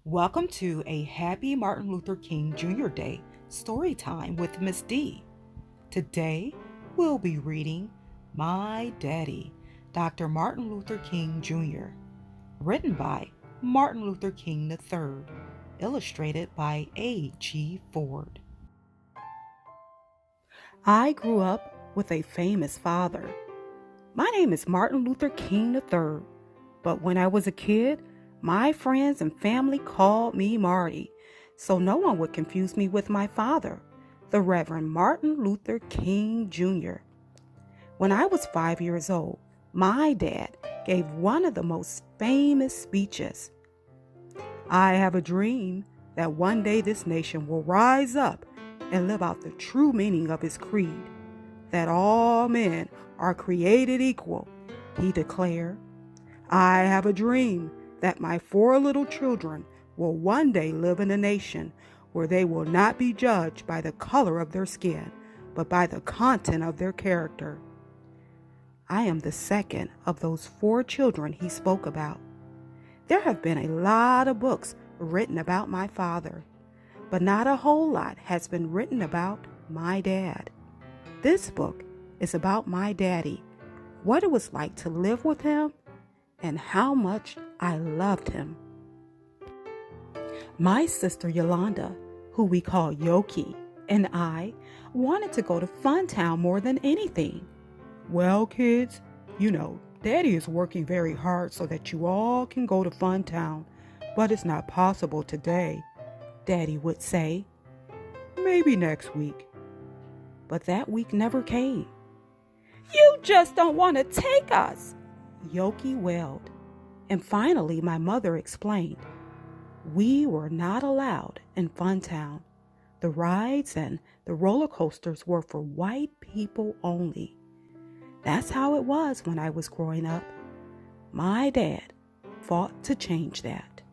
Welcome to a happy Martin Luther King Jr. Day story time with Miss D. Today, we'll be reading My Daddy, Dr. Martin Luther King Jr., written by Martin Luther King III, illustrated by A.G. Ford. I grew up with a famous father. My name is Martin Luther King III, but when I was a kid, my friends and family called me Marty, so no one would confuse me with my father, the Reverend Martin Luther King Jr. When I was 5 years old, my dad gave one of the most famous speeches. I have a dream that one day this nation will rise up and live out the true meaning of his creed, that all men are created equal, he declared. I have a dream that my 4 little children will one day live in a nation where they will not be judged by the color of their skin, but by the content of their character. I am the second of those 4 children he spoke about. There have been a lot of books written about my father, but not a whole lot has been written about my dad. This book is about my daddy, what it was like to live with him, and how much I loved him. My sister Yolanda, who we call Yoki, and I wanted to go to Funtown more than anything. Well, kids, Daddy is working very hard so that you all can go to Funtown, but it's not possible today, Daddy would say. Maybe next week. But that week never came. You just don't want to take us, Yoki wailed. And finally, my mother explained. We were not allowed in Funtown. The rides and the roller coasters were for white people only. That's how it was when I was growing up. My dad fought to change that.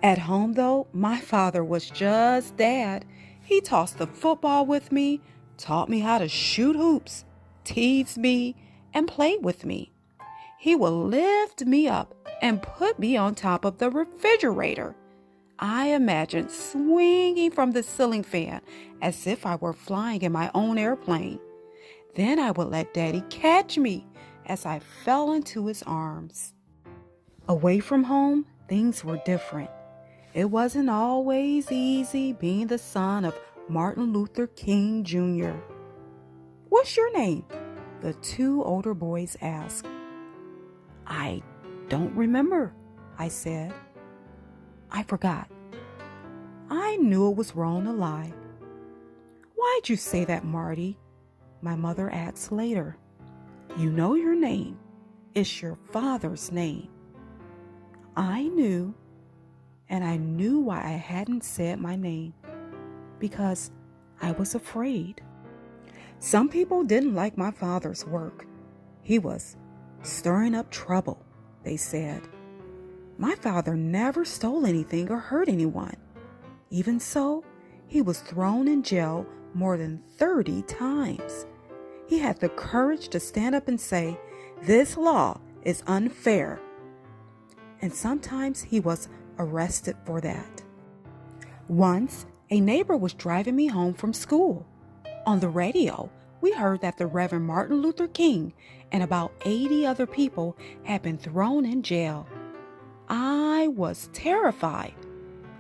At home, though, my father was just dad. He tossed the football with me, taught me how to shoot hoops, teased me, and played with me. He would lift me up and put me on top of the refrigerator. I imagined swinging from the ceiling fan as if I were flying in my own airplane. Then I would let Daddy catch me as I fell into his arms. Away from home, things were different. It wasn't always easy being the son of Martin Luther King Jr. What's your name? The 2 older boys asked. I don't remember, I said. I forgot. I knew it was wrong to lie. Why'd you say that, Marty? My mother asked later. You know your name. It's your father's name. I knew, and I knew why I hadn't said my name. Because I was afraid. Some people didn't like my father's work. He was stirring up trouble, they said. My father never stole anything or hurt anyone. Even so, he was thrown in jail more than 30 times. He had the courage to stand up and say, "This law is unfair." And sometimes he was arrested for that. Once, a neighbor was driving me home from school. On the radio, we heard that the Reverend Martin Luther King and about 80 other people had been thrown in jail. I was terrified.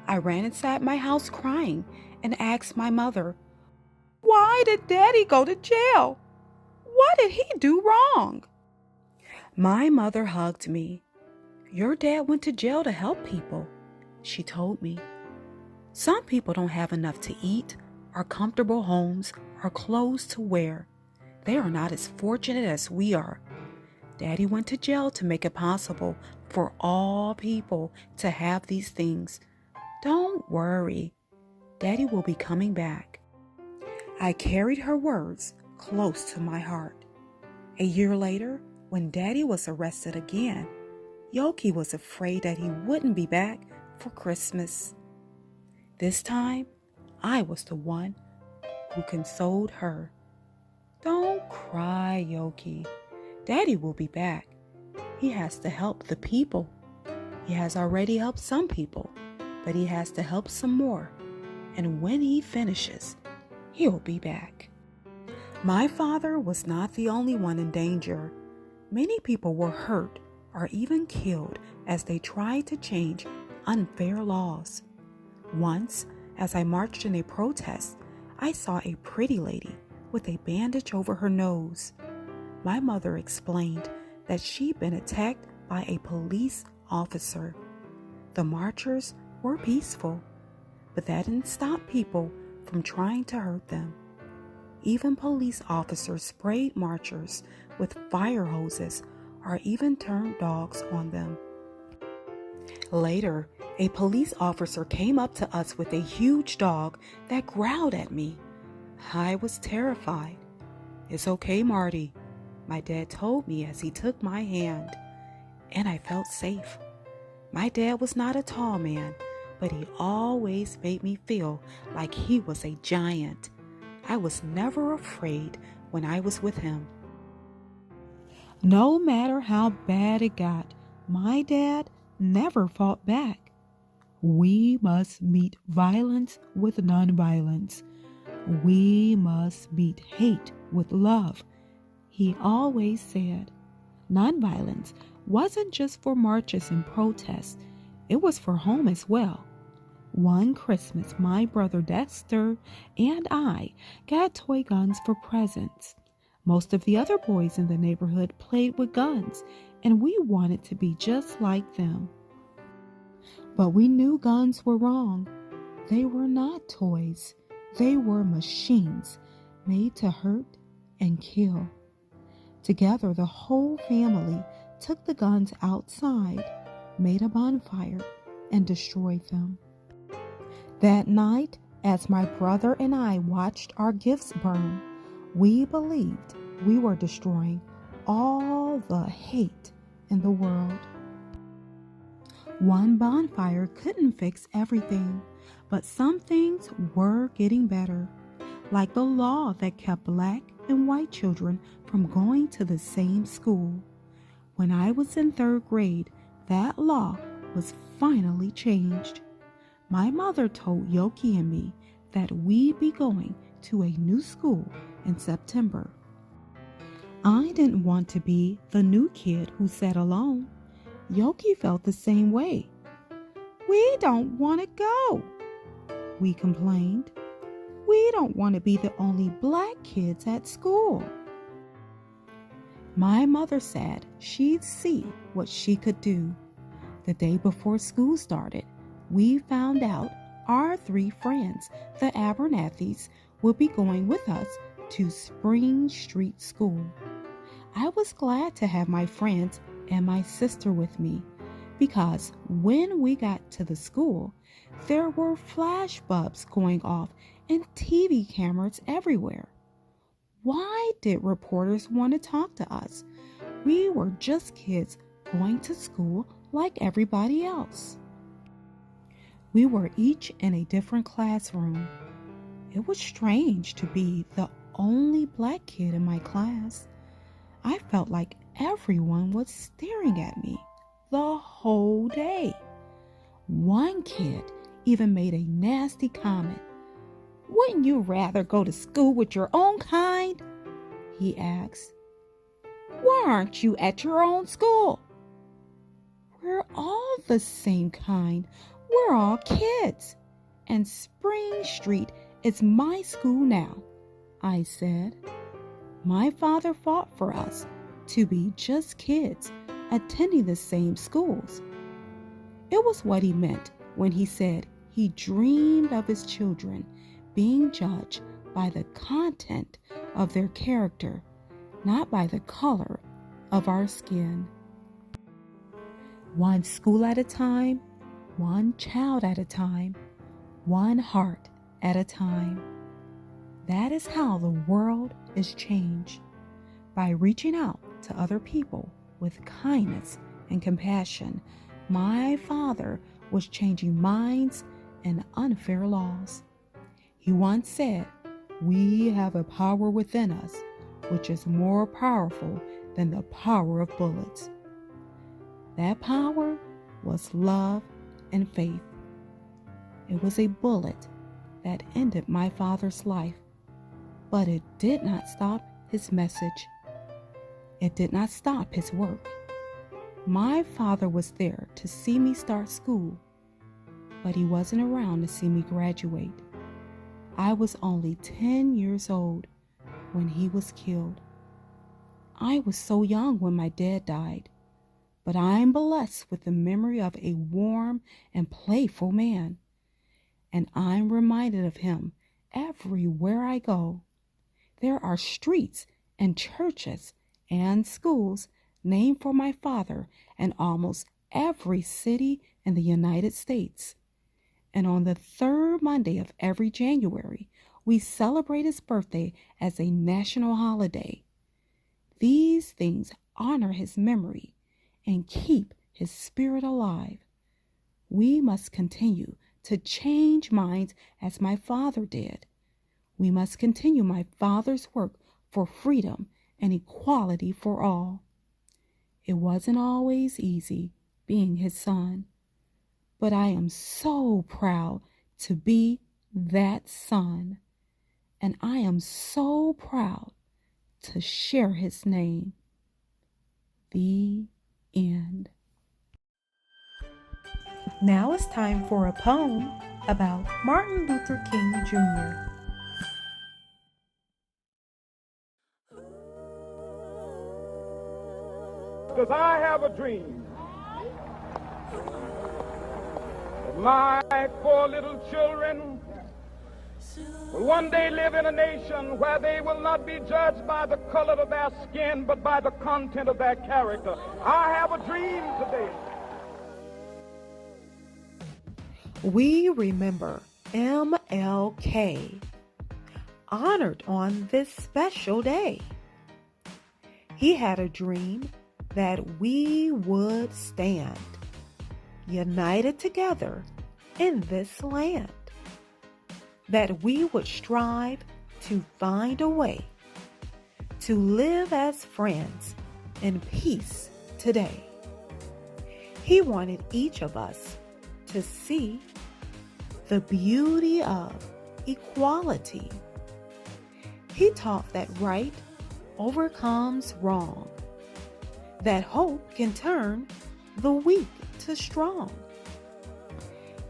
I ran inside my house crying and asked my mother, "Why did Daddy go to jail? What did he do wrong?" My mother hugged me. Your dad went to jail to help people, she told me. Some people don't have enough to eat, or comfortable homes, or clothes to wear. They are not as fortunate as we are. Daddy went to jail to make it possible for all people to have these things. Don't worry. Daddy will be coming back. I carried her words close to my heart. A year later, when Daddy was arrested again, Yoki was afraid that he wouldn't be back for Christmas. This time, I was the one who consoled her. Don't cry, Yoki. Daddy will be back. He has to help the people. He has already helped some people, but he has to help some more. And when he finishes, he'll be back. My father was not the only one in danger. Many people were hurt or even killed as they tried to change unfair laws. Once, as I marched in a protest, I saw a pretty lady with a bandage over her nose. My mother explained that she'd been attacked by a police officer. The marchers were peaceful, but that didn't stop people from trying to hurt them. Even police officers sprayed marchers with fire hoses or even turned dogs on them. Later, a police officer came up to us with a huge dog that growled at me. I was terrified. "It's okay, Marty," my dad told me as he took my hand, and I felt safe. My dad was not a tall man, but he always made me feel like he was a giant. I was never afraid when I was with him. No matter how bad it got, my dad never fought back. We must meet violence with nonviolence. We must meet hate with love. He always said nonviolence wasn't just for marches and protests, it was for home as well. One Christmas, my brother Dexter and I got toy guns for presents. Most of the other boys in the neighborhood played with guns, and we wanted to be just like them. But we knew guns were wrong. They were not toys. They were machines made to hurt and kill. Together, the whole family took the guns outside, made a bonfire, and destroyed them. That night, as my brother and I watched our gifts burn, we believed we were destroying all the hate in the world. One bonfire couldn't fix everything, but some things were getting better, like the law that kept black and white children from going to the same school. When I was in 3rd grade, that law was finally changed. My mother told Yoki and me that we'd be going to a new school in September. I didn't want to be the new kid who sat alone. Yoki felt the same way. "We don't want to go," we complained. "We don't want to be the only black kids at school." My mother said she'd see what she could do. The day before school started, we found out our 3 friends, the Abernathys, would be going with us to Spring Street School. I was glad to have my friends and my sister with me because when we got to the school, there were flash bulbs going off and TV cameras everywhere. Why did reporters want to talk to us? We were just kids going to school like everybody else. We were each in a different classroom. It was strange to be the only black kid in my class. I felt like everyone was staring at me the whole day. One kid even made a nasty comment. "Wouldn't you rather go to school with your own kind?" he asked. "Why aren't you at your own school?" "We're all the same kind. We're all kids. And Spring Street is my school now," I said. My father fought for us to be just kids attending the same schools. It was what he meant when he said he dreamed of his children being judged by the content of their character, not by the color of our skin. One school at a time, one child at a time, one heart at a time. That is how the world is changed, by reaching out to other people with kindness and compassion. My father was changing minds and unfair laws. He once said, "We have a power within us which is more powerful than the power of bullets." That power was love and faith. It was a bullet that ended my father's life, but it did not stop his message. It did not stop his work. My father was there to see me start school, but he wasn't around to see me graduate. I was only 10 years old when he was killed. I was so young when my dad died, but I'm blessed with the memory of a warm and playful man, and I'm reminded of him everywhere I go. There are streets and churches and schools named for my father in almost every city in the United States. And on the third Monday of every January, we celebrate his birthday as a national holiday. These things honor his memory and keep his spirit alive. We must continue to change minds as my father did. We must continue my father's work for freedom and equality for all. It wasn't always easy being his son, but I am so proud to be that son, and I am so proud to share his name. The end. Now it's time for a poem about Martin Luther King Jr. Because I have a dream that my 4 little children will one day live in a nation where they will not be judged by the color of their skin, but by the content of their character. I have a dream today. We remember MLK, honored on this special day. He had a dream that we would stand united together in this land, that we would strive to find a way to live as friends in peace today. He wanted each of us to see the beauty of equality. He taught that right overcomes wrong, that hope can turn the weak to strong,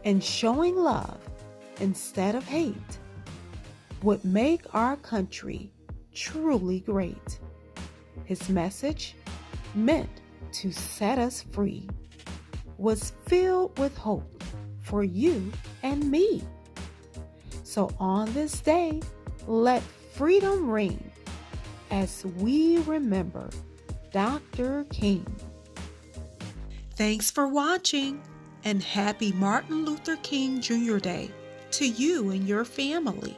and showing love instead of hate would make our country truly great. His message, meant to set us free, was filled with hope for you and me. So on this day, let freedom ring as we remember Dr. King. Thanks for watching, and happy Martin Luther King Jr. Day to you and your family.